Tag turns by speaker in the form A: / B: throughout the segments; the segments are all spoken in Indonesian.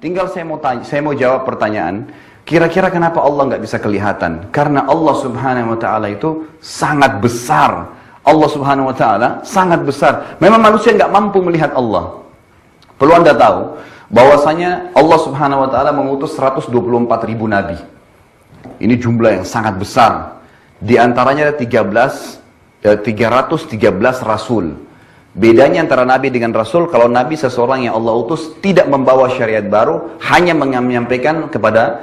A: tinggal saya mau jawab pertanyaan. Kira-kira kenapa Allah nggak bisa kelihatan? Karena Allah Subhanahu wa Ta'ala itu sangat besar. Allah Subhanahu wa Ta'ala sangat besar. Memang manusia nggak mampu melihat Allah. Perlu Anda tahu bahwasanya Allah Subhanahu wa Ta'ala mengutus 124.000 nabi. Ini jumlah yang sangat besar. Di antaranya ada 313 rasul. Bedanya antara nabi dengan rasul, kalau nabi seseorang yang Allah utus tidak membawa syariat baru, hanya menyampaikan kepada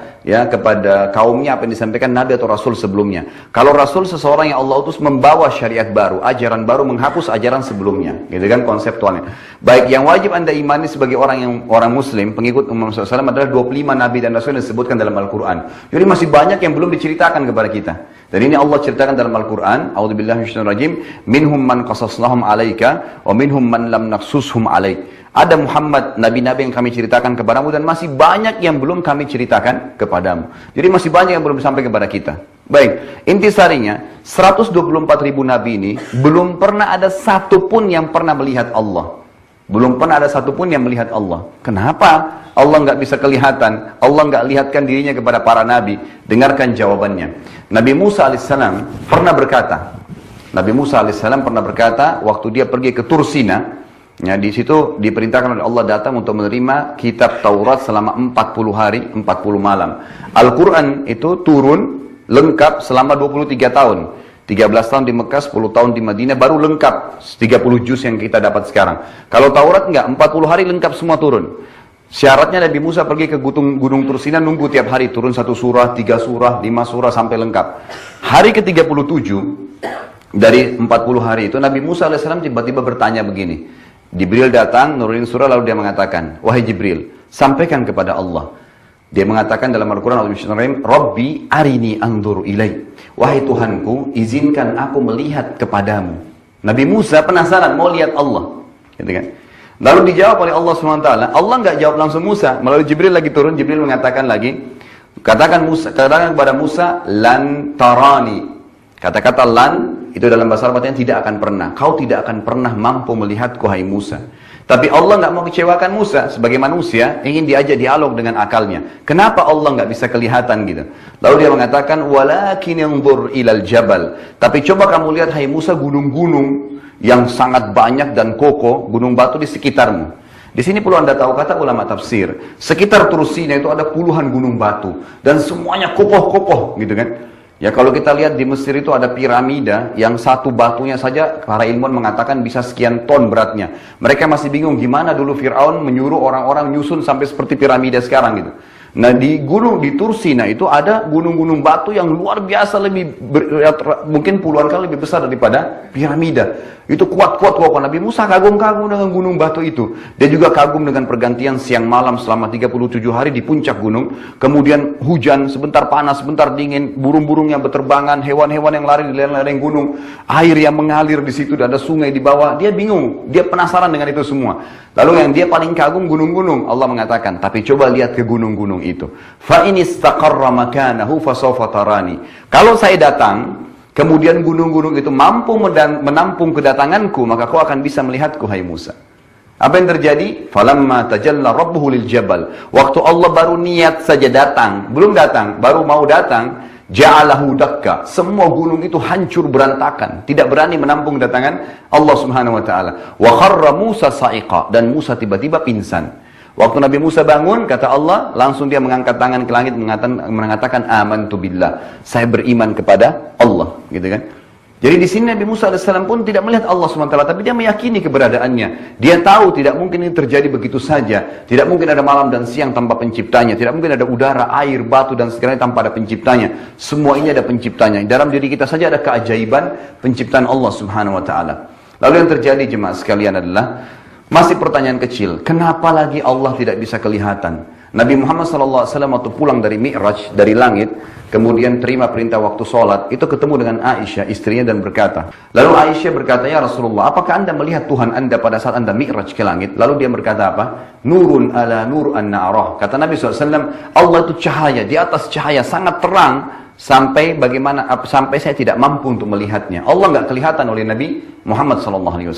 A: kaumnya apa yang disampaikan nabi atau rasul sebelumnya. Kalau rasul seseorang yang Allah utus membawa syariat baru, ajaran baru, menghapus ajaran sebelumnya. Gitu kan konseptualnya. Baik, yang wajib Anda imani sebagai orang muslim, pengikut Muhammad SAW adalah 25 nabi dan rasul yang disebutkan dalam Al-Quran. Jadi masih banyak yang belum diceritakan kepada kita. Dan ini Allah ceritakan dalam Al-Quran, A'udzubillahi minasyaitonirrajim, minhum man qasasnahum 'alaika wa minhum man lam naqsushum 'alaik. Ada Muhammad, nabi-nabi yang kami ceritakan kepadamu dan masih banyak yang belum kami ceritakan kepadamu. Jadi masih banyak yang belum sampai kepada kita. Baik, intisarinya 124.000 nabi ini belum pernah ada satupun yang pernah melihat Allah. Belum pernah ada satupun yang melihat Allah. Kenapa Allah nggak bisa kelihatan? Allah nggak lihatkan dirinya kepada para nabi. Dengarkan jawabannya. Nabi Musa alaihissalam pernah berkata. Nabi Musa alaihissalam pernah berkata waktu dia pergi ke Tursina. Ya, di situ diperintahkan oleh Allah datang untuk menerima kitab Taurat selama 40 hari, 40 malam. Al-Quran itu turun lengkap selama 23 tahun. 13 tahun di Mekah, 10 tahun di Madinah, baru lengkap 30 juz yang kita dapat sekarang. Kalau Taurat enggak, 40 hari lengkap semua turun. Syaratnya Nabi Musa pergi ke gunung Tursina, nunggu tiap hari turun 1 surah, 3 surah, 5 surah sampai lengkap. Hari ke-37 dari 40 hari itu Nabi Musa AS tiba-tiba bertanya begini. Jibril datang, nurunin surah, lalu dia mengatakan, wahai Jibril, sampaikan kepada Allah. Dia mengatakan dalam Al-Quran, Rabbi arini anzur ilaih. Wahai Tuhanku, izinkan aku melihat kepadamu. Nabi Musa penasaran, mau lihat Allah. Gitu kan? Lalu dijawab oleh Allah SWT. Allah nggak jawab langsung Musa. Melalui Jibril lagi turun, Jibril mengatakan lagi, katakan kepada Musa, lan tarani. Kata-kata lan, itu dalam bahasa Arab artinya tidak akan pernah. Kau tidak akan pernah mampu melihatku, hai Musa. Tapi Allah nggak mau kecewakan Musa. Sebagai manusia, ingin diajak dialog dengan akalnya. Kenapa Allah nggak bisa kelihatan gitu? Lalu dia mengatakan, walakin yanzur ilal jabal. Tapi coba kamu lihat, hai Musa, gunung-gunung yang sangat banyak dan kokoh, gunung batu di sekitarmu. Di sini perlu Anda tahu, kata ulama tafsir, sekitar Tursina itu ada puluhan gunung batu. Dan semuanya kokoh-kokoh gitu kan. Ya kalau kita lihat di Mesir itu ada piramida yang satu batunya saja para ilmuwan mengatakan bisa sekian ton beratnya. Mereka masih bingung gimana dulu Fir'aun menyuruh orang-orang nyusun sampai seperti piramida sekarang gitu. Nah di Tursina itu ada gunung-gunung batu yang luar biasa mungkin puluhan kali lebih besar daripada piramida. Itu kuat-kuat kokoh. Nabi Musa kagum-kagum dengan gunung batu itu. Dia juga kagum dengan pergantian siang malam selama 37 hari di puncak gunung. Kemudian hujan, sebentar panas, sebentar dingin, burung-burung yang berterbangan, hewan-hewan yang lari di lereng gunung, air yang mengalir di situ, ada sungai di bawah. Dia bingung, dia penasaran dengan itu semua. Lalu yang dia paling kagum gunung-gunung. Allah mengatakan, tapi coba lihat ke gunung-gunung itu. Fa in istaqarra makanahu fasawfa tarani. Kalau saya datang, kemudian gunung-gunung itu mampu menampung kedatanganku, maka kau akan bisa melihatku, hai Musa. Apa yang terjadi? Falamma tajalla rabbuhu lil jabal. Waktu Allah baru niat saja datang, belum datang, baru mau datang, ja'alahu dakka. Semua gunung itu hancur berantakan, tidak berani menampung kedatangan Allah Subhanahu wa taala. Wa kharra Musa sa'iqa, dan Musa tiba-tiba pingsan. Waktu Nabi Musa bangun, kata Allah, langsung dia mengangkat tangan ke langit, mengatakan, amantu billah, saya beriman kepada Allah, gitu kan? Jadi di sini Nabi Musa AS pun tidak melihat Allah SWT, tapi dia meyakini keberadaannya. Dia tahu tidak mungkin ini terjadi begitu saja. Tidak mungkin ada malam dan siang tanpa penciptanya. Tidak mungkin ada udara, air, batu, dan segalanya tanpa ada penciptanya. Semua ini ada penciptanya. Dalam diri kita saja ada keajaiban penciptaan Allah Subhanahu wa taala. Lalu yang terjadi jemaah sekalian adalah, masih pertanyaan kecil, kenapa lagi Allah tidak bisa kelihatan? Nabi Muhammad SAW waktu pulang dari Mi'raj, dari langit, kemudian terima perintah waktu sholat, itu ketemu dengan Aisyah, istrinya, dan berkata, lalu Aisyah berkata, ya Rasulullah, apakah anda melihat Tuhan anda pada saat anda Mi'raj ke langit? Lalu dia berkata apa? Nurun ala nur an na'arah. Kata Nabi SAW, Allah itu cahaya, di atas cahaya, sangat terang, sampai saya tidak mampu untuk melihatnya. Allah nggak kelihatan oleh Nabi Muhammad SAW.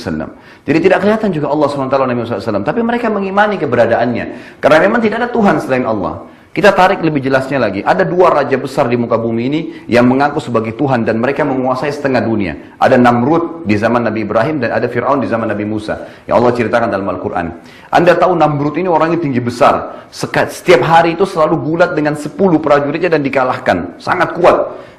A: Jadi tidak kelihatan juga Allah SWT oleh Nabi SAW. Tapi mereka mengimani keberadaannya. Karena memang tidak ada Tuhan selain Allah. Kita tarik lebih jelasnya lagi. Ada dua raja besar di muka bumi ini yang mengaku sebagai Tuhan dan mereka menguasai setengah dunia. Ada Namrud di zaman Nabi Ibrahim dan ada Fir'aun di zaman Nabi Musa. Yang Allah ceritakan dalam Al-Quran. Anda tahu Namrud ini orangnya tinggi besar. Setiap hari itu selalu gulat dengan 10 prajuritnya dan dikalahkan. Sangat kuat.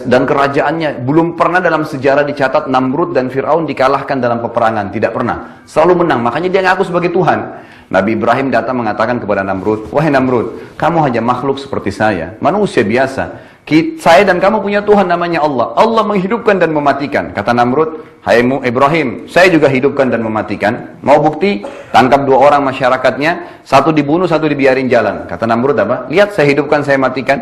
A: Dan kerajaannya belum pernah dalam sejarah dicatat Namrud dan Fir'aun dikalahkan dalam peperangan. Tidak pernah. Selalu menang. Makanya dia ngaku sebagai Tuhan. Nabi Ibrahim datang mengatakan kepada Namrud, wahai Namrud, kamu hanya makhluk seperti saya, manusia biasa. Saya dan kamu punya Tuhan namanya Allah. Allah menghidupkan dan mematikan. Kata Namrud, hai Ibrahim, saya juga hidupkan dan mematikan. Mau bukti? Tangkap 2 orang masyarakatnya, satu dibunuh, satu dibiarin jalan. Kata Namrud apa? Lihat, saya hidupkan, saya matikan.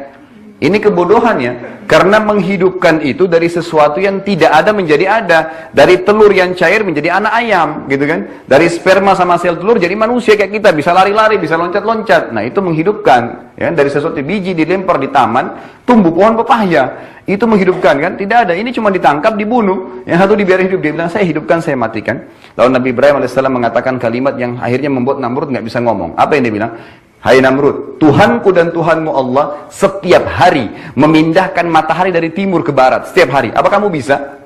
A: Ini kebodohannya, karena menghidupkan itu dari sesuatu yang tidak ada menjadi ada, dari telur yang cair menjadi anak ayam, gitu kan? Dari sperma sama sel telur jadi manusia kayak kita, bisa lari-lari, bisa loncat-loncat. Nah itu menghidupkan, ya? Dari sesuatu biji dilempar di taman, tumbuh pohon pepaya, itu menghidupkan kan? Tidak ada. Ini cuma ditangkap, dibunuh, yang satu dibiarkan hidup. Dia bilang saya hidupkan, saya matikan. Lalu Nabi Ibrahim AS mengatakan kalimat yang akhirnya membuat Namrud nggak bisa ngomong. Apa yang dia bilang? Hai Namrud, Tuhanku dan Tuhanmu Allah setiap hari memindahkan matahari dari timur ke barat. Setiap hari. Apa kamu bisa?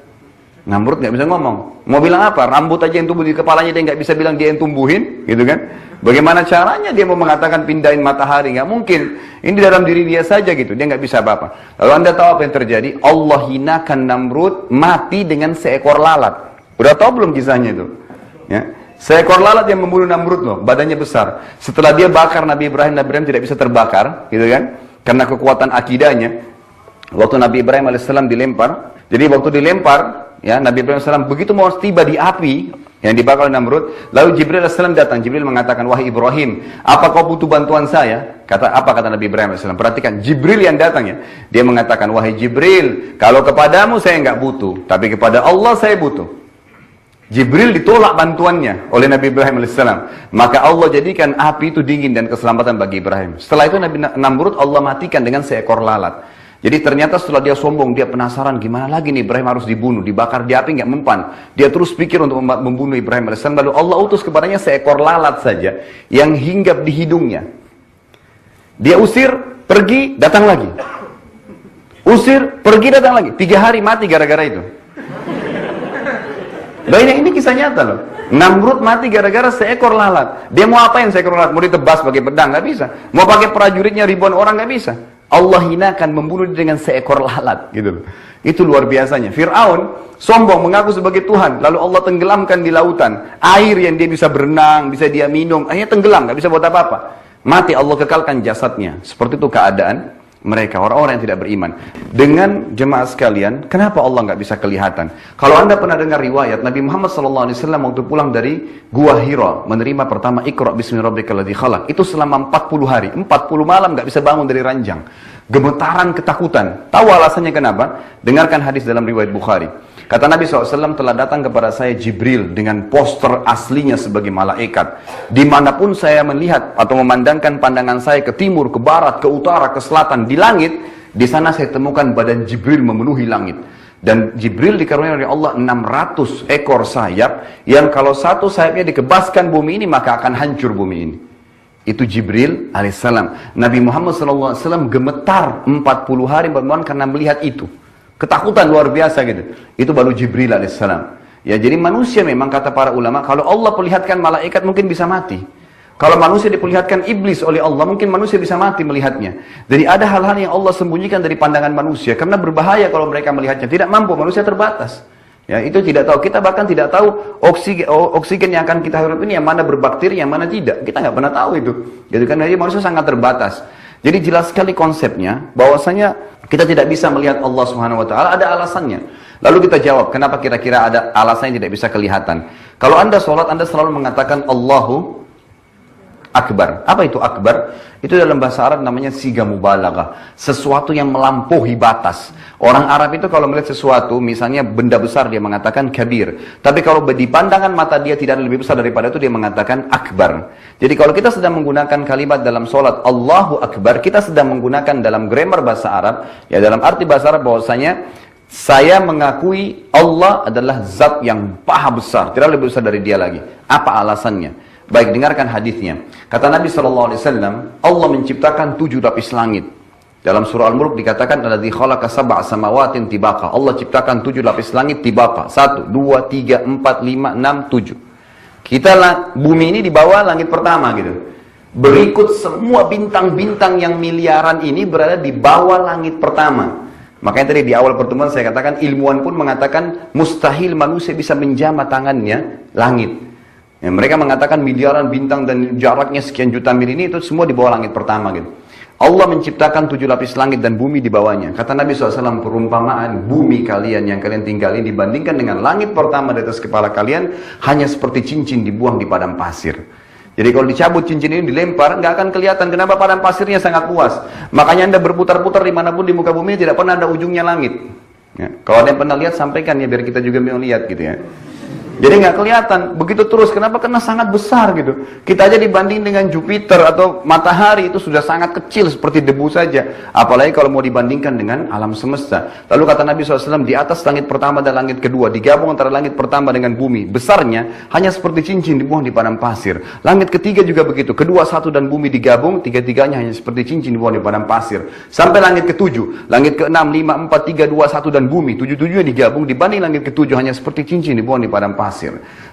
A: Namrud nggak bisa ngomong. Mau bilang apa? Rambut aja yang tumbuh di kepalanya dia nggak bisa bilang dia yang tumbuhin, gitu kan? Bagaimana caranya dia mau mengatakan pindahin matahari? Nggak mungkin. Ini dalam diri dia saja gitu. Dia nggak bisa apa-apa. Lalu Anda tahu apa yang terjadi? Allah hinakan Namrud mati dengan seekor lalat. Udah tahu belum kisahnya itu? Ya. Seekor lalat yang membunuh Namrud loh, badannya besar. Setelah dia bakar Nabi Ibrahim tidak bisa terbakar, gitu kan? Karena kekuatan akidahnya. Waktu Nabi Ibrahim AS dilempar, jadi waktu dilempar, ya Nabi Ibrahim AS begitu mau tiba di api yang dibakar oleh Namrud, lalu Jibril AS datang. Jibril mengatakan, wahai Ibrahim, apa kau butuh bantuan saya? Apa kata Nabi Ibrahim AS? Perhatikan, Jibril yang datang ya. Dia mengatakan, wahai Jibril, kalau kepadamu saya nggak butuh, tapi kepada Allah saya butuh. Jibril ditolak bantuannya oleh Nabi Ibrahim AS. Maka Allah jadikan api itu dingin dan keselamatan bagi Ibrahim. Setelah itu Nabi Namrud Allah matikan dengan seekor lalat. Jadi ternyata setelah dia sombong, dia penasaran gimana lagi nih Ibrahim harus dibunuh, dibakar di api nggak mempan. Dia terus pikir untuk membunuh Ibrahim AS. Lalu Allah utus kepadanya seekor lalat saja yang hinggap di hidungnya. Dia usir, pergi, datang lagi. Usir, pergi, datang lagi. 3 hari mati gara-gara itu. Loh ini kisah nyata loh. Namrud mati gara-gara seekor lalat. Dia mau apain seekor lalat? Mau ditebas pakai pedang? Nggak bisa. Mau pakai prajuritnya ribuan orang? Nggak bisa. Allah hinakan, membunuh dia dengan seekor lalat. Gitu loh. Itu luar biasanya. Fir'aun sombong mengaku sebagai Tuhan. Lalu Allah tenggelamkan di lautan. Air yang dia bisa berenang, bisa dia minum. Akhirnya tenggelam, nggak bisa buat apa-apa. Mati, Allah kekalkan jasadnya. Seperti itu keadaan mereka, orang-orang yang tidak beriman. Dengan jemaah sekalian, kenapa Allah nggak bisa kelihatan? Kalau Anda pernah dengar riwayat, Nabi Muhammad SAW waktu pulang dari Gua Hira, menerima pertama Iqra bismi rabbikal ladzi khalaq. Itu selama 40 hari, 40 malam nggak bisa bangun dari ranjang. Gemetaran, ketakutan. Tahu alasannya kenapa? Dengarkan hadis dalam riwayat Bukhari. Kata Nabi SAW, telah datang kepada saya Jibril dengan poster aslinya sebagai malaikat. Dimanapun saya melihat atau memandangkan pandangan saya ke timur, ke barat, ke utara, ke selatan, di langit, di sana saya temukan badan Jibril memenuhi langit. Dan Jibril dikaruniai oleh Allah 600 ekor sayap, yang kalau satu sayapnya dikebaskan bumi ini, maka akan hancur bumi ini. Itu Jibril alaihissalam. Nabi Muhammad SAW gemetar 40 hari karena melihat itu. Ketakutan luar biasa gitu. Itu baru Jibril alaihissalam. Ya, jadi manusia memang kata para ulama, kalau Allah perlihatkan malaikat mungkin bisa mati. Kalau manusia diperlihatkan iblis oleh Allah, mungkin manusia bisa mati melihatnya. Jadi ada hal-hal yang Allah sembunyikan dari pandangan manusia, karena berbahaya kalau mereka melihatnya. Tidak mampu, manusia terbatas. Ya, itu tidak tahu. Kita bahkan tidak tahu oksigen yang akan kita hirup ini yang mana berbakteri, yang mana tidak. Kita nggak pernah tahu itu. Jadi kan jadi manusia sangat terbatas. Jadi jelas sekali konsepnya, bahwasanya kita tidak bisa melihat Allah Subhanahu Wa Taala, ada alasannya. Lalu kita jawab, kenapa kira-kira ada alasan yang tidak bisa kelihatan? Kalau Anda sholat, Anda selalu mengatakan Allahu Akbar. Apa itu akbar? Itu dalam bahasa Arab namanya siga mubalaghah. Sesuatu yang melampaui batas. Orang Arab itu kalau melihat sesuatu, misalnya benda besar, dia mengatakan kabir. Tapi kalau di pandangan mata dia tidak lebih besar daripada itu, dia mengatakan akbar. Jadi kalau kita sedang menggunakan kalimat dalam sholat Allahu Akbar, kita sedang menggunakan dalam grammar bahasa Arab, ya dalam arti bahasa Arab bahwasanya saya mengakui Allah adalah zat yang maha besar, tidak lebih besar dari dia lagi. Apa alasannya? Baik, dengarkan hadisnya. Kata Nabi SAW, Allah menciptakan 7 lapis langit. Dalam surah Al-Mulk dikatakan, alladzi khalaqa sab'a samawatin tibaqa. Allah ciptakan 7 lapis langit tibaqa. 1, 2, 3, 4, 5, 6, 7. Kita bumi ini di bawah langit pertama gitu. Berikut semua bintang-bintang yang miliaran ini berada di bawah langit pertama. Makanya tadi di awal pertemuan saya katakan, ilmuwan pun mengatakan mustahil manusia bisa menjamah tangannya langit. Ya, mereka mengatakan miliaran bintang dan jaraknya sekian juta mil ini itu semua di bawah langit pertama gitu. Allah menciptakan 7 lapis langit dan bumi di bawahnya. Kata Nabi SAW, perumpamaan bumi kalian yang kalian tinggali dibandingkan dengan langit pertama di atas kepala kalian hanya seperti cincin dibuang di padang pasir. Jadi kalau dicabut cincin ini dilempar, nggak akan kelihatan. Kenapa? Padang pasirnya sangat luas. Makanya Anda berputar-putar dimanapun di muka bumi tidak pernah ada ujungnya langit. Ya. Kalau ada yang pernah lihat, sampaikan ya biar kita juga mau lihat gitu ya. Jadi nggak kelihatan, begitu terus. Kenapa? Karena sangat besar gitu. Kita aja dibanding dengan Jupiter atau matahari itu sudah sangat kecil seperti debu saja. Apalagi kalau mau dibandingkan dengan alam semesta. Lalu kata Nabi SAW, di atas langit pertama dan langit kedua, digabung antara langit pertama dengan bumi, besarnya hanya seperti cincin dibuang di padang pasir. Langit ketiga juga begitu, kedua, satu dan bumi digabung, tiga-tiganya hanya seperti cincin dibuang di padang pasir. Sampai langit ketujuh, langit ke-6, 5, 4, 3, 2, 1 dan bumi, tujuh-tujuhnya digabung, dibanding langit ketujuh hanya seperti cincin dibuang di padang pasir.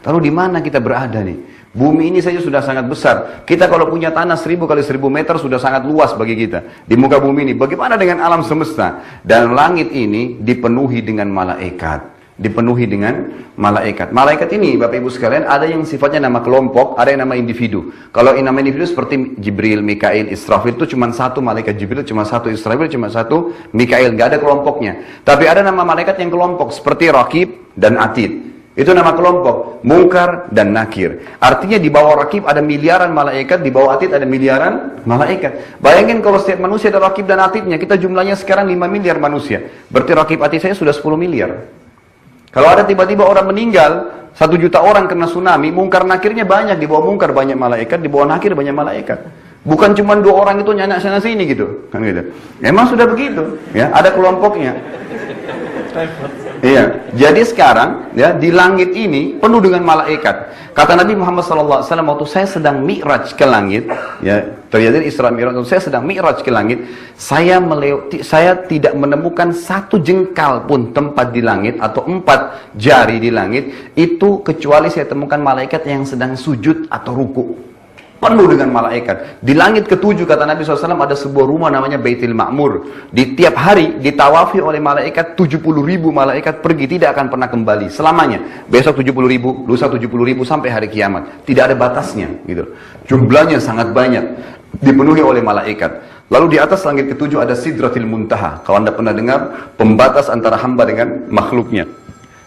A: Lalu di mana kita berada nih? Bumi ini saja sudah sangat besar. Kita kalau punya tanah 1000 kali 1000 meter sudah sangat luas bagi kita. Di muka bumi ini, bagaimana dengan alam semesta? Dan langit ini dipenuhi dengan malaikat. Dipenuhi dengan malaikat. Malaikat ini, Bapak Ibu sekalian, ada yang sifatnya nama kelompok, ada yang nama individu. Kalau nama individu seperti Jibril, Mikail, Israfil itu cuma satu malaikat Jibril, cuma satu Israfil, cuma satu Mikail, nggak ada kelompoknya. Tapi ada nama malaikat yang kelompok seperti Raqib dan Atid. Itu nama kelompok, Munkar dan Nakir. Artinya di bawah Raqib ada miliaran malaikat, di bawah Atid ada miliaran malaikat. Bayangin kalau setiap manusia ada Raqib dan Atidnya, kita jumlahnya sekarang 5 miliar manusia. Berarti Raqib Atid saya sudah 10 miliar. Kalau ada tiba-tiba orang meninggal, 1 juta orang kena tsunami, Munkar Nakirnya banyak, di bawah Munkar banyak malaikat, di bawah Nakir banyak malaikat. Bukan cuma 2 orang itu nyanyi sana sini gitu, kan gitu. Memang sudah begitu, ya, ada kelompoknya. Iya, jadi sekarang ya di langit ini penuh dengan malaikat. Kata Nabi Muhammad SAW, waktu saya sedang mi'raj ke langit, ya terjadi Isra Mi'raj, waktu saya sedang mi'raj ke langit, saya tidak menemukan 1 jengkal pun tempat di langit atau 4 jari di langit itu kecuali saya temukan malaikat yang sedang sujud atau ruku. Penuh dengan malaikat. Di langit ke-7 kata Nabi SAW ada sebuah rumah namanya Baitul Ma'mur. Di tiap hari ditawafi oleh malaikat 70.000 malaikat pergi tidak akan pernah kembali selamanya. Besok 70.000, lusa 70.000 sampai hari kiamat. Tidak ada batasnya gitu. Jumlahnya sangat banyak dipenuhi oleh malaikat. Lalu di atas langit ke-7 ada Sidratil Muntaha. Kalau Anda pernah dengar pembatas antara hamba dengan makhluknya.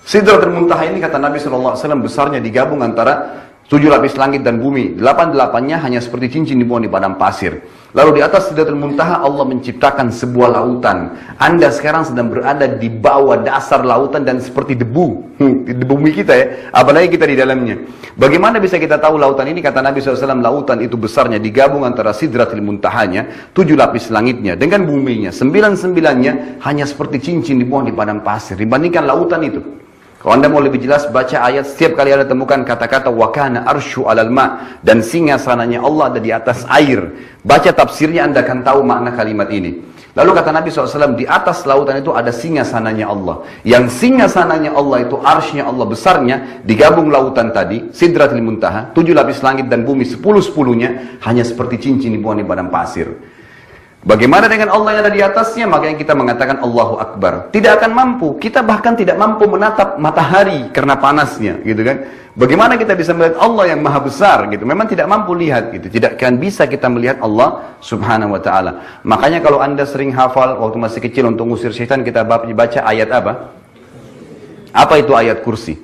A: Sidratil Muntaha ini kata Nabi SAW besarnya digabung antara 7 lapis langit dan bumi, 8-8-nya hanya seperti cincin dibuang di padang pasir. Lalu di atas Sidratul Muntaha Allah menciptakan sebuah lautan. Anda sekarang sedang berada di bawah dasar lautan dan seperti debu di bumi kita ya, apalagi kita di dalamnya. Bagaimana bisa kita tahu lautan ini? Kata Nabi SAW, lautan itu besarnya digabung antara Sidratul Muntahanya, 7 lapis langitnya dengan buminya, 9-9-nya hanya seperti cincin dibuang di padang pasir. Dibandingkan lautan itu. Kalau Anda mau lebih jelas, baca ayat, setiap kali Anda temukan kata-kata wa kana arsyu 'alal ma, dan singgasananya Allah ada di atas air. Baca tafsirnya Anda akan tahu makna kalimat ini. Lalu kata Nabi SAW, di atas lautan itu ada singgasananya Allah. Yang singgasananya Allah itu arsy-nya Allah besarnya, digabung lautan tadi, Sidratil Muntaha, 7 lapis langit dan bumi 10-10-nya, hanya seperti cincin dibuang di padang pasir. Bagaimana dengan Allah yang ada di atasnya? Makanya kita mengatakan Allahu Akbar. Tidak akan mampu. Kita bahkan tidak mampu menatap matahari karena panasnya, gitu kan? Bagaimana kita bisa melihat Allah yang maha besar, gitu? Memang tidak mampu lihat, gitu. Tidak akan bisa kita melihat Allah Subhanahu Wa Taala. Makanya kalau Anda sering hafal waktu masih kecil untuk ngusir syaitan, kita baca ayat apa? Apa itu ayat kursi?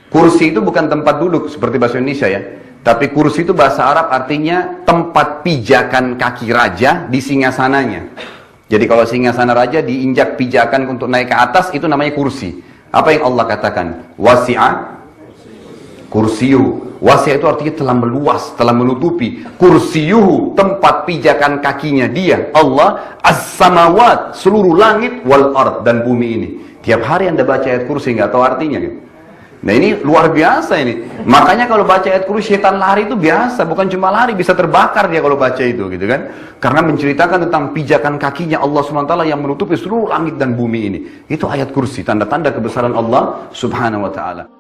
A: Kursi itu bukan tempat duduk seperti bahasa Indonesia ya. Tapi kursi itu bahasa Arab artinya tempat pijakan kaki raja di singgasananya. Jadi kalau singgasana raja diinjak pijakan untuk naik ke atas, itu namanya kursi. Apa yang Allah katakan? Wasi'a kursiyuhu. Wasi'a itu artinya telah meluas, telah menutupi. Kursiyuhu, tempat pijakan kakinya dia, Allah, as-samawat, seluruh langit, wal ard, dan bumi ini. Tiap hari Anda baca ayat kursi, nggak tahu artinya gitu. Nah ini luar biasa ini. Makanya kalau baca ayat kursi, setan lari itu biasa, bukan cuma lari, bisa terbakar dia kalau baca itu gitu kan. Karena menceritakan tentang pijakan kakinya Allah SWT yang menutupi seluruh langit dan bumi ini. Itu ayat kursi, tanda-tanda kebesaran Allah Subhanahu wa ta'ala.